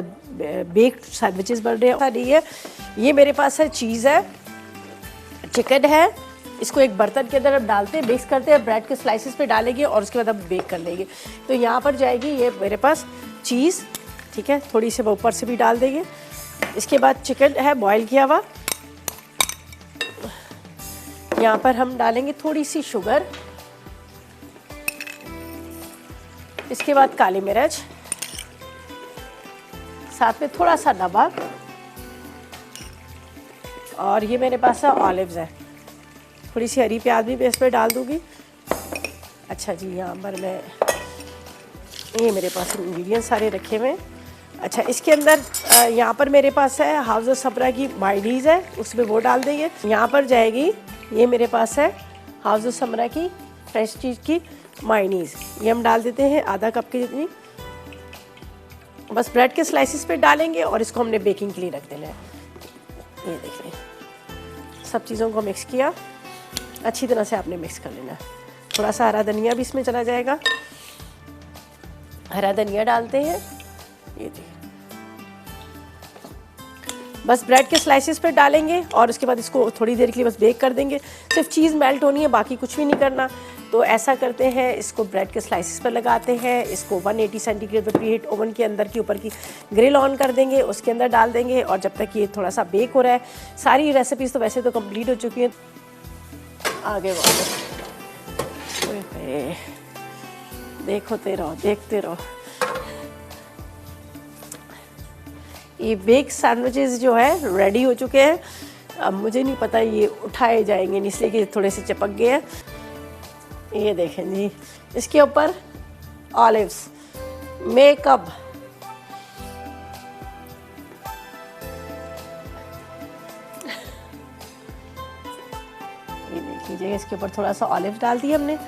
Baked sandwiches बन रहे हैं। ये मेरे पास है चीज़ है, चिकन है, इसको एक बर्तन के अंदर हम डालते हैं, मिक्स करते हैं, ब्रेड के स्लाइसेस पे डालेंगे और उसके बाद हम बेक कर लेंगे। तो यहाँ पर जाएगी ये मेरे पास चीज़, ठीक है, थोड़ी सी ऊपर से भी डाल देंगे। इसके बाद चिकन है बॉयल किया हुआ, यहाँ पर हम डालेंगे थोड़ी सी शुगर, इसके बाद काली मिर्च, साथ में थोड़ा सा नमक, और ये मेरे पास है ऑलिव्स है, थोड़ी सी हरी प्याज भी मैं इसमें डाल दूँगी। अच्छा जी, यहाँ पर मैं ये मेरे पास इंग्रेडिएंट्स सारे रखे हुए हैं। अच्छा, इसके अंदर यहाँ पर मेरे पास है हाउस सब्रा की मायोनीज़ है, उसमें वो डाल देंगे। यहाँ पर जाएगी ये मेरे पास है हाउस सब्रा की फ्रेश चीज़ की मायोनीज़, ये हम डाल देते हैं आधा कप की जितनी। बस ब्रेड के स्लाइसिस पे डालेंगे और इसको हमने बेकिंग के लिए रख देना है। ये देखिए, सब चीज़ों को मिक्स किया, अच्छी तरह से आपने मिक्स कर लेना है। थोड़ा सा हरा धनिया भी इसमें चला जाएगा, हरा धनिया डालते हैं। ये देखिए, बस ब्रेड के स्लाइसेस पे डालेंगे और उसके बाद इसको थोड़ी देर के लिए बस बेक कर देंगे। सिर्फ चीज़ मेल्ट होनी है, बाकी कुछ भी नहीं करना। तो ऐसा करते हैं, इसको ब्रेड के स्लाइसेस पर लगाते हैं, इसको 180 सेंटीग्रेड पर प्रीहीट ओवन के अंदर की ऊपर की ग्रिल ऑन कर देंगे, उसके अंदर डाल देंगे और जब तक ये थोड़ा सा बेक हो रहा है। सारी रेसिपीज़ तो वैसे तो कंप्लीट हो चुकी हैं, आगे वापस देखते रहो, देखते रहो। ये बेक सैंडविचेस जो है रेडी हो चुके हैं। अब मुझे नहीं पता ये उठाए जाएंगे, इसलिए कि थोड़े से चिपक गए हैं। ये देखें जी, इसके ऊपर ऑलिव्स, मेकअप, ये देख लीजिए, इसके ऊपर थोड़ा सा ऑलिव डाल दिया हमने।